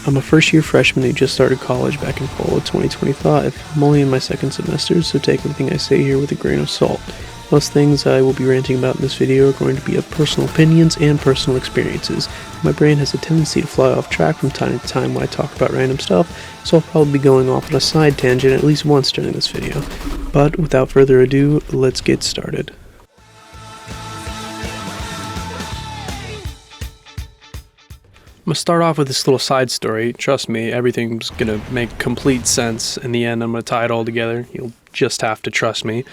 I'm a first-year freshman who just started college back in fall of 2025. I'm only in my second semester, so take everything I say here with a grain of salt. Most things I will be ranting about in this video are going to be of personal opinions and personal experiences. My brain has a tendency to fly off track from time to time when I talk about random stuff, so I'll probably be going off on a side tangent at least once during this video. But without further ado, let's get started. I'm going to start off with this little side story. Trust me, everything's going to make complete sense in the end. I'm going to tie it all together. You'll just have to trust me.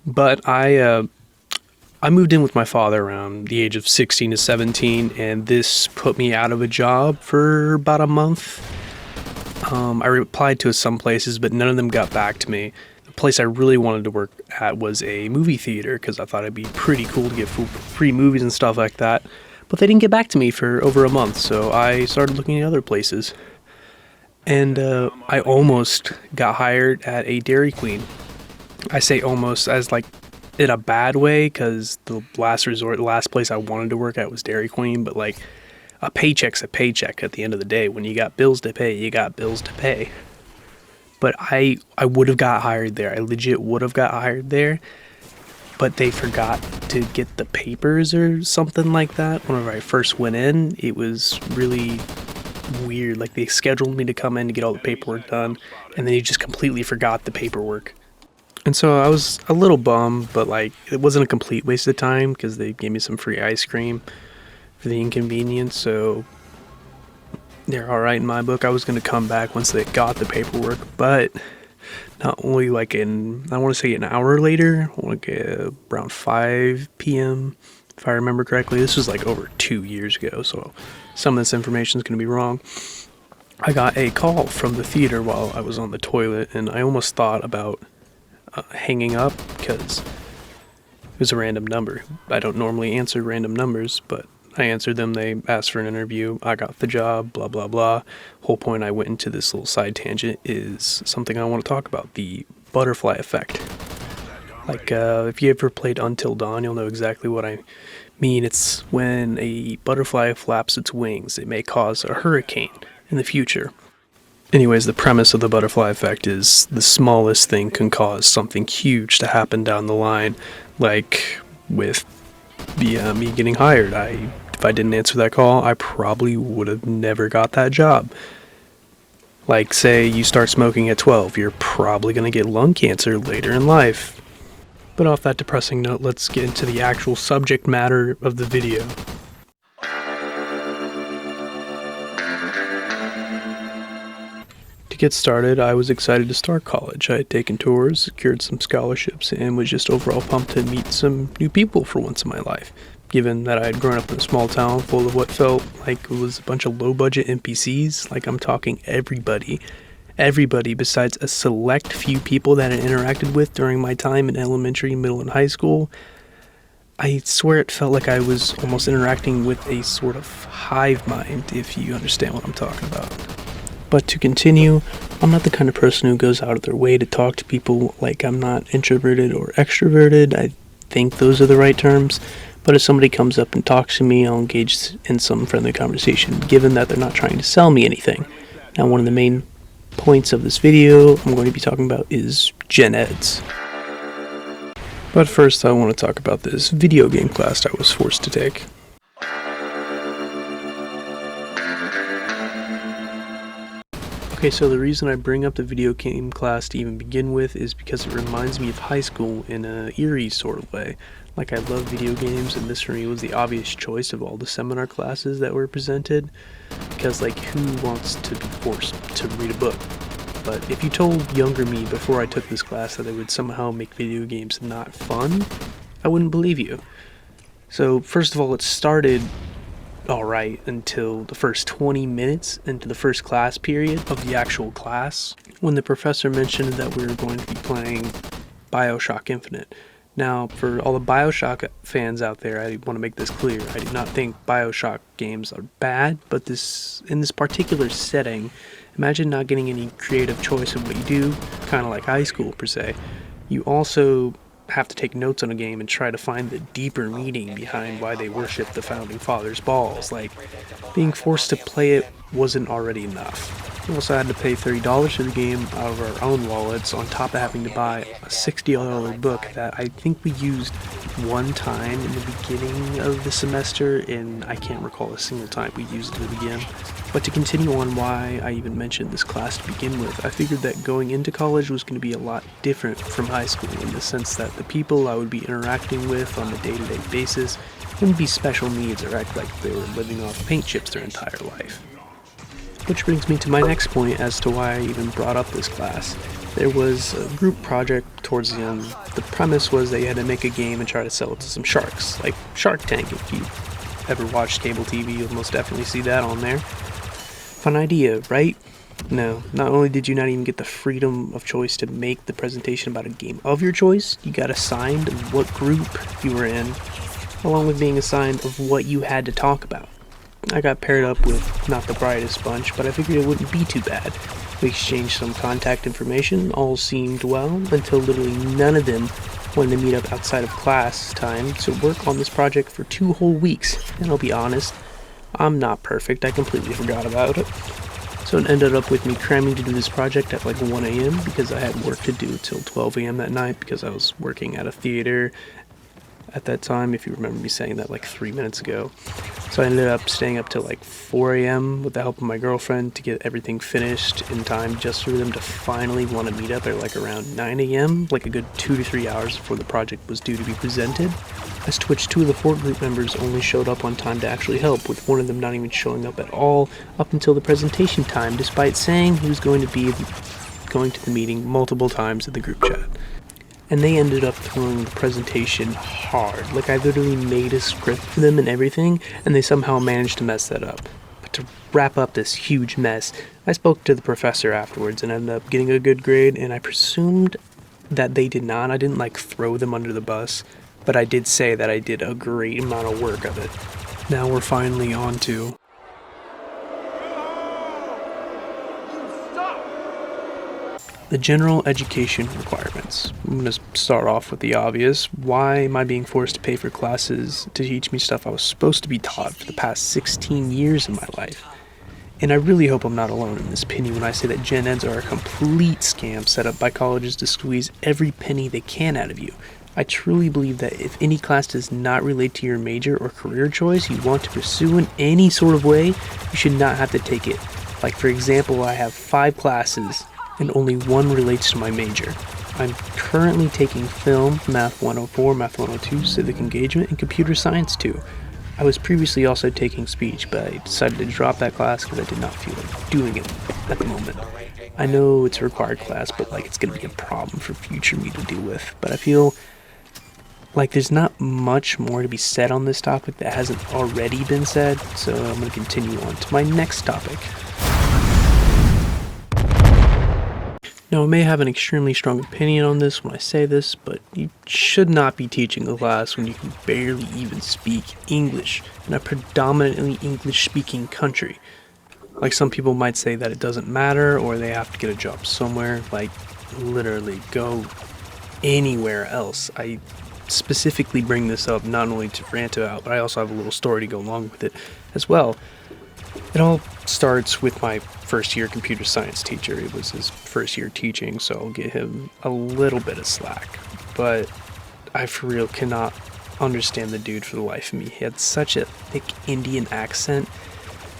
But I moved in with my father around the age of 16 to 17, and this put me out of a job for about a month. I applied to some places, but none of them got back to me. The place I really wanted to work at was a movie theater, because I thought it'd be pretty cool to get free movies and stuff like that. But they didn't get back to me for over a month, so I started looking at other places. And I almost got hired at a Dairy Queen. I say almost as like in a bad way, because the last place I wanted to work at was Dairy Queen, but like a paycheck's a paycheck at the end of the day. When you got bills to pay, you got bills to pay. But I would have got hired there. I legit would have got hired there. But they forgot to get the papers or something like that. Whenever I first went in, it was really weird. Like, they scheduled me to come in to get all the paperwork done, and then you just completely forgot the paperwork. And so I was a little bummed, but like, it wasn't a complete waste of time because they gave me some free ice cream for the inconvenience. So they're all right in my book. I was going to come back once they got the paperwork, but not only like I want to say an hour later, like around 5 p.m., if I remember correctly. This was like over 2 years ago, so some of this information is going to be wrong. I got a call from the theater while I was on the toilet, and I almost thought about hanging up because it was a random number. I don't normally answer random numbers, but I answered them. They asked for an interview. I got the job, blah, blah, blah. Whole point I went into this little side tangent is something I want to talk about, the butterfly effect. Like, if you ever played Until Dawn, you'll know exactly what I mean. It's when a butterfly flaps its wings, it may cause a hurricane in the future. Anyways, the premise of the butterfly effect is the smallest thing can cause something huge to happen down the line, like with me getting hired. If I didn't answer that call, I probably would have never got that job. Like, say you start smoking at 12, you're probably going to get lung cancer later in life. But off that depressing note, let's get into the actual subject matter of the video. To get started, I was excited to start college. I had taken tours, secured some scholarships, and was just overall pumped to meet some new people for once in my life. Given that I had grown up in a small town full of what felt like it was a bunch of low-budget NPCs, like I'm talking everybody besides a select few people that I interacted with during my time in elementary, middle, and high school, I swear it felt like I was almost interacting with a sort of hive mind, if you understand what I'm talking about. But to continue, I'm not the kind of person who goes out of their way to talk to people. Like, I'm not introverted or extroverted. I think those are the right terms. But if somebody comes up and talks to me, I'll engage in some friendly conversation, given that they're not trying to sell me anything. Now, one of the main points of this video I'm going to be talking about is gen eds. But first, I want to talk about this video game class I was forced to take. Okay, so the reason I bring up the video game class to even begin with is because it reminds me of high school in an eerie sort of way. Like, I love video games, and this for me was the obvious choice of all the seminar classes that were presented, because, like, who wants to be forced to read a book? But if you told younger me before I took this class that it would somehow make video games not fun, I wouldn't believe you. So, first of all, it started alright until the first 20 minutes into the first class period of the actual class, when the professor mentioned that we were going to be playing BioShock Infinite. Now, for all the BioShock fans out there, I want to make this clear. I do not think BioShock games are bad, but in this particular setting, imagine not getting any creative choice in what you do, kind of like high school per se. You also have to take notes on a game and try to find the deeper meaning behind why they worship the founding fathers' balls. Like, being forced to play it wasn't already enough. We also had to pay $30 for the game out of our own wallets, on top of having to buy a $60 book that I think we used one time in the beginning of the semester, and I can't recall a single time we used it again. But to continue on why I even mentioned this class to begin with, I figured that going into college was going to be a lot different from high school, in the sense that the people I would be interacting with on a day-to-day basis wouldn't be special needs or act like they were living off paint chips their entire life. Which brings me to my next point as to why I even brought up this class. There was a group project towards the end. The premise was that you had to make a game and try to sell it to some sharks, like Shark Tank. If you ever watched cable TV, you'll most definitely see that on there. Fun idea, right? No, not only did you not even get the freedom of choice to make the presentation about a game of your choice, you got assigned what group you were in, along with being assigned of what you had to talk about. I got paired up with not the brightest bunch, but I figured it wouldn't be too bad. We exchanged some contact information, all seemed well, until literally none of them wanted to meet up outside of class time to work on this project for 2 whole weeks. And I'll be honest, I'm not perfect, I completely forgot about it. So it ended up with me cramming to do this project at like 1 a.m. because I had work to do till 12 a.m. that night because I was working at a theater at that time, if you remember me saying that like 3 minutes ago. So I ended up staying up till like 4 a.m. with the help of my girlfriend to get everything finished in time just for them to finally want to meet up at like around 9 a.m., like a good 2 to 3 hours before the project was due to be presented. As to which 2 of the 4 group members only showed up on time to actually help, with one of them not even showing up at all up until the presentation time, despite saying he was going to be going to the meeting multiple times in the group chat. And they ended up throwing the presentation hard. Like, I literally made a script for them and everything, and they somehow managed to mess that up. But to wrap up this huge mess, I spoke to the professor afterwards and ended up getting a good grade, and I presumed that they did not. I didn't like throw them under the bus, but I did say that I did a great amount of work of it. Now we're finally on to the general education requirements. I'm going to start off with the obvious. Why am I being forced to pay for classes to teach me stuff I was supposed to be taught for the past 16 years of my life? And I really hope I'm not alone in this opinion when I say that gen eds are a complete scam set up by colleges to squeeze every penny they can out of you. I truly believe that if any class does not relate to your major or career choice you want to pursue in any sort of way, you should not have to take it. Like, for example, I have 5 classes and only 1 relates to my major. I'm currently taking film, Math 104, Math 102, Civic Engagement, and Computer Science 2. I was previously also taking speech, but I decided to drop that class because I did not feel like doing it at the moment. I know it's a required class, but like, it's going to be a problem for future me to deal with. But I feel like there's not much more to be said on this topic that hasn't already been said, so I'm going to continue on to my next topic. Now, I may have an extremely strong opinion on this when I say this, but you should not be teaching a class when you can barely even speak English in a predominantly English-speaking country. Like, some people might say that it doesn't matter or they have to get a job somewhere. Like, literally, go anywhere else. I specifically bring this up not only to rant about, but I also have a little story to go along with it as well. It all starts with my first year computer science teacher. It was his first year teaching, so I'll give him a little bit of slack. But I for real cannot understand the dude for the life of me. He had such a thick Indian accent.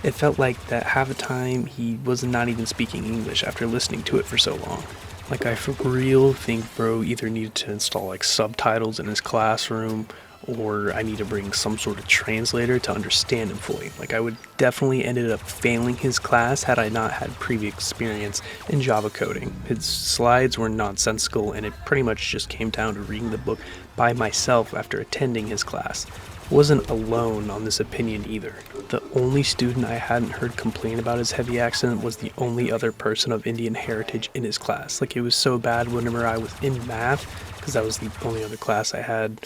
It felt like that half the time he was not even speaking English after listening to it for so long. Like, I for real think bro either needed to install like subtitles in his classroom, or I need to bring some sort of translator to understand him fully. Like, I would definitely ended up failing his class had I not had previous experience in Java coding. His slides were nonsensical, and it pretty much just came down to reading the book by myself after attending his class. I wasn't alone on this opinion either. The only student I hadn't heard complain about his heavy accent was the only other person of Indian heritage in his class. Like, it was so bad whenever I was in math, because that was the only other class I had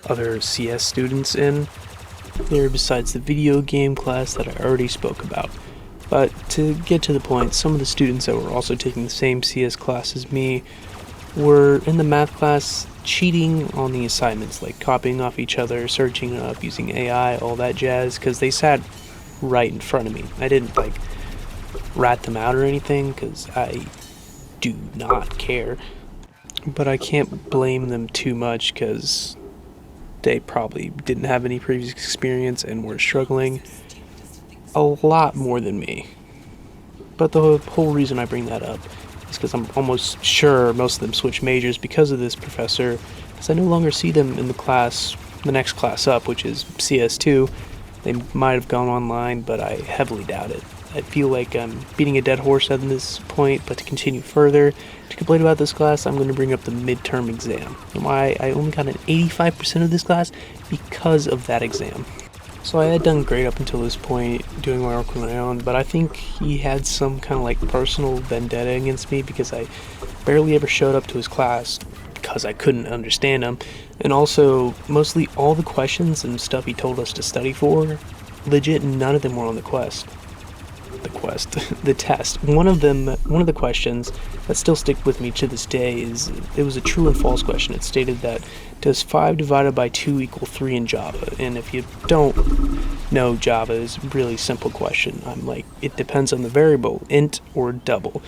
other CS students in there besides the video game class that I already spoke about. But to get to the point, some of the students that were also taking the same CS class as me were in the math class cheating on the assignments, like copying off each other, searching it up, using AI, all that jazz, because they sat right in front of me. I didn't like rat them out or anything, because I do not care. But I can't blame them too much, because they probably didn't have any previous experience and were struggling a lot more than me. But the whole reason I bring that up is because I'm almost sure most of them switch majors because of this professor, because I no longer see them in the next class up, which is CS2. They might have gone online, but I heavily doubt it. I feel like I'm beating a dead horse at this point, but to continue further, to complain about this class, I'm going to bring up the midterm exam. And why I only got an 85% of this class? Because of that exam. So I had done great up until this point, doing my work on my own, but I think he had some kind of like personal vendetta against me because I barely ever showed up to his class because I couldn't understand him. And also, mostly all the questions and stuff he told us to study for, legit none of them were on the test. One of the questions that still stick with me to this day is, it was a true and false question. It stated that, does 5 divided by 2 equal 3 in Java? And if you don't know Java, is a really simple question. I'm like, it depends on the variable, int or double.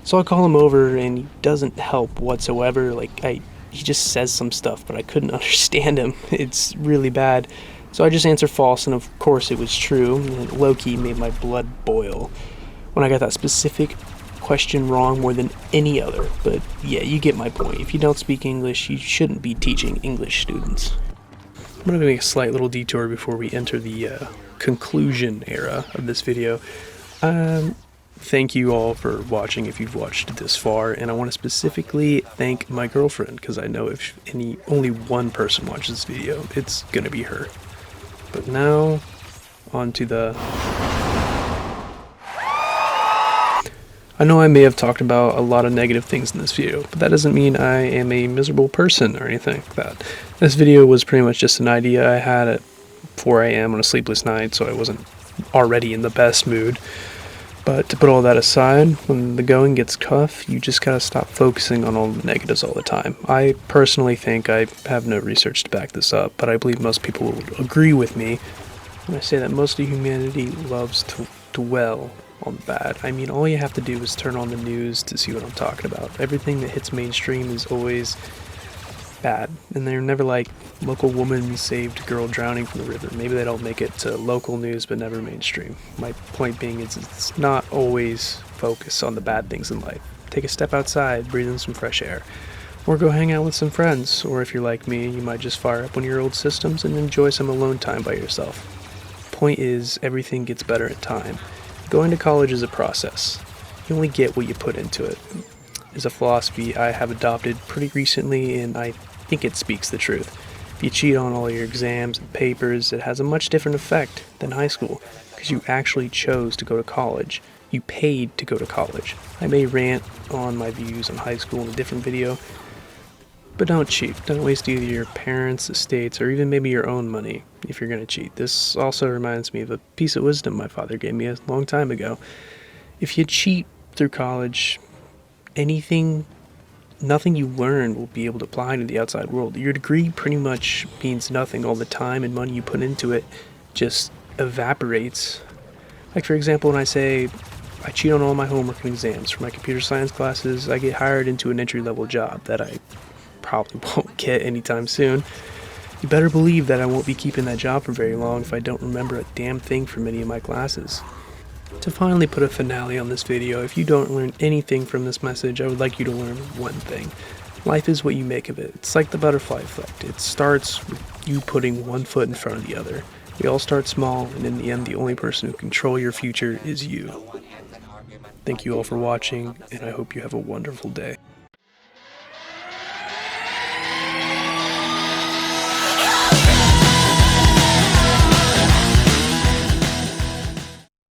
So I call him over and he doesn't help whatsoever. He just says some stuff, but I couldn't understand him. It's really bad. So I just answered false, and of course it was true, and low-key made my blood boil when I got that specific question wrong more than any other. But yeah, you get my point. If you don't speak English, you shouldn't be teaching English students. I'm going to make a slight little detour before we enter the conclusion era of this video. Thank you all for watching if you've watched this far, and I want to specifically thank my girlfriend, because I know if only one person watches this video, it's going to be her. But now, on to the... I know I may have talked about a lot of negative things in this video, but that doesn't mean I am a miserable person or anything like that. This video was pretty much just an idea I had at 4 a.m. on a sleepless night, so I wasn't already in the best mood. But to put all that aside, when the going gets tough, you just gotta stop focusing on all the negatives all the time. I personally think, I have no research to back this up, but I believe most people will agree with me when I say that most of humanity loves to dwell on the bad. I mean, all you have to do is turn on the news to see what I'm talking about. Everything that hits mainstream is always bad, and they're never like, local woman saved girl drowning from the river. Maybe they don't make it to local news, but never mainstream. My point being is, it's not always focus on the bad things in life. Take a step outside, breathe in some fresh air, or go hang out with some friends, or if you're like me, you might just fire up one of your old systems and enjoy some alone time by yourself. Point is, everything gets better in time. Going to college is a process. You only get what you put into it. Is a philosophy I have adopted pretty recently, and I think it speaks the truth. If you cheat on all your exams and papers, it has a much different effect than high school, because you actually chose to go to college. You paid to go to college. I may rant on my views on high school in a different video, but don't cheat. Don't waste either your parents' estates or even maybe your own money if you're going to cheat. This also reminds me of a piece of wisdom my father gave me a long time ago. If you cheat through college, nothing you learn will be able to apply to the outside world. Your degree pretty much means nothing. All the time and money you put into it just evaporates. Like, for example, when I say I cheat on all my homework and exams for my computer science classes, I get hired into an entry-level job that I probably won't get anytime soon. You better believe that I won't be keeping that job for very long if I don't remember a damn thing from any of my classes. To finally put a finale on this video, if you don't learn anything from this message, I would like you to learn one thing. Life is what you make of it. It's like the butterfly effect. It starts with you putting one foot in front of the other. We all start small, and in the end, the only person who can control your future is you. Thank you all for watching, and I hope you have a wonderful day.